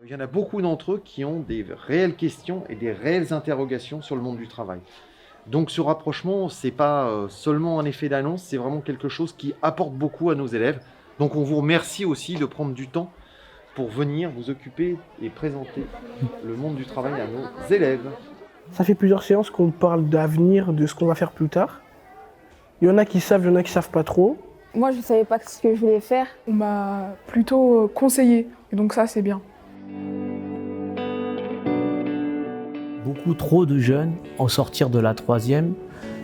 Il y en a beaucoup d'entre eux qui ont des réelles questions et des réelles interrogations sur le monde du travail. Donc ce rapprochement, c'est pas seulement un effet d'annonce, c'est vraiment quelque chose qui apporte beaucoup à nos élèves. Donc on vous remercie aussi de prendre du temps pour venir vous occuper et présenter le monde du travail à nos élèves. Ça fait plusieurs séances qu'on parle d'avenir, de ce qu'on va faire plus tard. Il y en a qui savent, il y en a qui savent pas trop. Moi, je ne savais pas ce que je voulais faire. On m'a plutôt conseillé, et donc ça, c'est bien. Beaucoup trop de jeunes, en sortir de la troisième,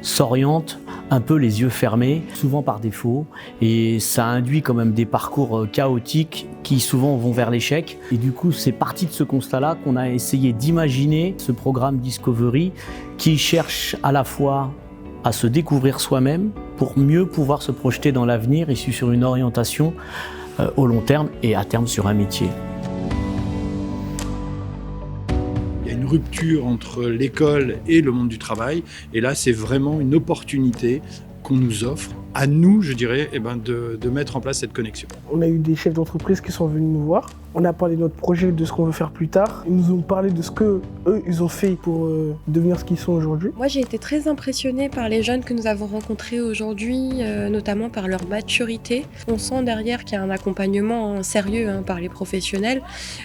s'orientent un peu les yeux fermés, souvent par défaut, et ça induit quand même des parcours chaotiques qui souvent vont vers l'échec. Et du coup, c'est parti de ce constat-là qu'on a essayé d'imaginer ce programme Discovery qui cherche à la fois à se découvrir soi-même pour mieux pouvoir se projeter dans l'avenir et sur une orientation au long terme et à terme sur un métier. Il y a une rupture entre l'école et le monde du travail, et là c'est vraiment une opportunité qu'on nous offre, à nous je dirais, de mettre en place cette connexion. On a eu des chefs d'entreprise qui sont venus nous voir. On a parlé de notre projet, de ce qu'on veut faire plus tard. Ils nous ont parlé de ce qu'eux, ils ont fait pour devenir ce qu'ils sont aujourd'hui. Moi, j'ai été très impressionnée par les jeunes que nous avons rencontrés aujourd'hui, notamment par leur maturité. On sent derrière qu'il y a un accompagnement sérieux par les professionnels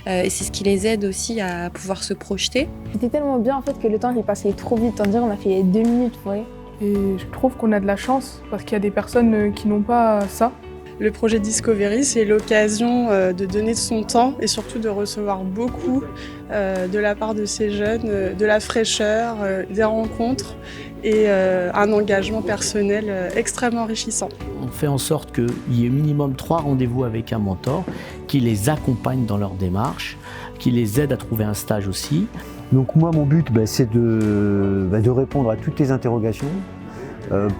et c'est ce qui les aide aussi à pouvoir se projeter. C'était tellement bien en fait que le temps il passait trop vite. On dirait qu'on a fait 2 minutes, vous voyez. Et je trouve qu'on a de la chance, parce qu'il y a des personnes qui n'ont pas ça. Le projet Discovery, c'est l'occasion de donner de son temps et surtout de recevoir beaucoup de la part de ces jeunes, de la fraîcheur, des rencontres et un engagement personnel extrêmement enrichissant. On fait en sorte qu'il y ait minimum 3 rendez-vous avec un mentor qui les accompagne dans leur démarche, qui les aide à trouver un stage aussi. Donc moi, mon but, c'est de répondre à toutes tes interrogations,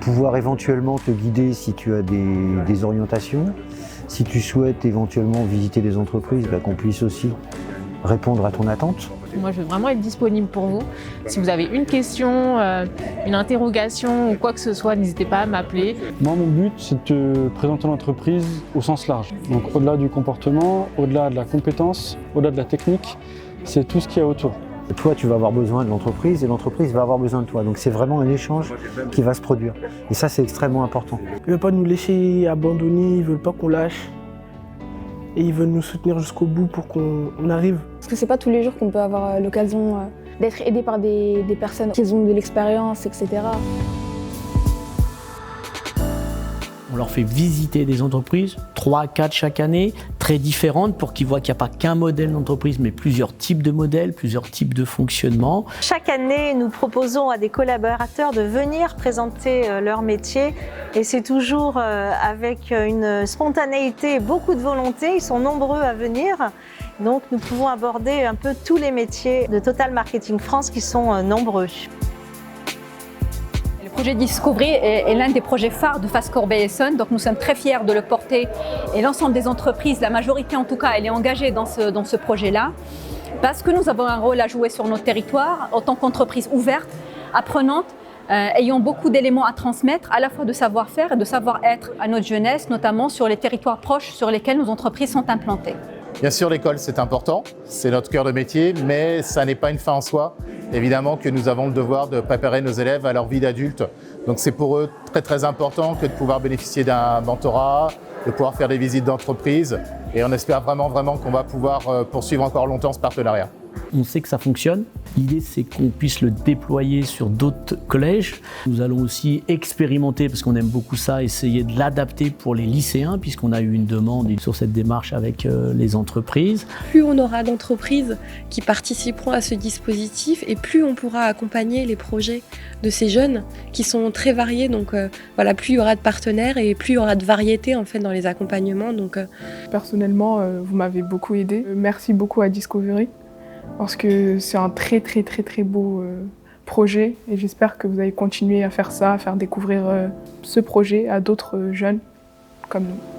pouvoir éventuellement te guider si tu as des orientations. Si tu souhaites éventuellement visiter des entreprises, qu'on puisse aussi répondre à ton attente. Moi, je veux vraiment être disponible pour vous. Si vous avez une question, une interrogation ou quoi que ce soit, n'hésitez pas à m'appeler. Moi, mon but, c'est de présenter l'entreprise au sens large. Donc au-delà du comportement, au-delà de la compétence, au-delà de la technique, c'est tout ce qu'il y a autour. Toi, tu vas avoir besoin de l'entreprise et l'entreprise va avoir besoin de toi. Donc c'est vraiment un échange qui va se produire. Et ça, c'est extrêmement important. Ils ne veulent pas nous laisser abandonner, ils ne veulent pas qu'on lâche. Et ils veulent nous soutenir jusqu'au bout pour qu'on arrive. Parce que c'est pas tous les jours qu'on peut avoir l'occasion d'être aidé par des personnes qui ont de l'expérience, etc. On leur fait visiter des entreprises, 3 à 4 chaque année, très différentes pour qu'ils voient qu'il n'y a pas qu'un modèle d'entreprise, mais plusieurs types de modèles, plusieurs types de fonctionnement. Chaque année, nous proposons à des collaborateurs de venir présenter leur métier et c'est toujours avec une spontanéité et beaucoup de volonté. Ils sont nombreux à venir. Donc nous pouvons aborder un peu tous les métiers de Total Marketing France qui sont nombreux. Le projet Discovery est l'un des projets phares de Fast Corbeil-Essonnes, donc nous sommes très fiers de le porter et l'ensemble des entreprises, la majorité en tout cas, elle est engagée dans ce projet-là parce que nous avons un rôle à jouer sur notre territoire en tant qu'entreprise ouverte, apprenante, ayant beaucoup d'éléments à transmettre, à la fois de savoir-faire et de savoir-être à notre jeunesse, notamment sur les territoires proches sur lesquels nos entreprises sont implantées. Bien sûr, l'école, c'est important, c'est notre cœur de métier, mais ça n'est pas une fin en soi. Évidemment que nous avons le devoir de préparer nos élèves à leur vie d'adulte. Donc c'est pour eux très très important que de pouvoir bénéficier d'un mentorat, de pouvoir faire des visites d'entreprise. Et on espère vraiment qu'on va pouvoir poursuivre encore longtemps ce partenariat. On sait que ça fonctionne. L'idée, c'est qu'on puisse le déployer sur d'autres collèges. Nous allons aussi expérimenter, parce qu'on aime beaucoup ça, essayer de l'adapter pour les lycéens, puisqu'on a eu une demande sur cette démarche avec les entreprises. Plus on aura d'entreprises qui participeront à ce dispositif et plus on pourra accompagner les projets de ces jeunes qui sont très variés. Donc plus il y aura de partenaires et plus il y aura de variété en fait dans les accompagnements. Personnellement, vous m'avez beaucoup aidé. Merci beaucoup à Discovery. Parce que c'est un très beau projet et j'espère que vous allez continuer à faire ça, à faire découvrir ce projet à d'autres jeunes comme nous.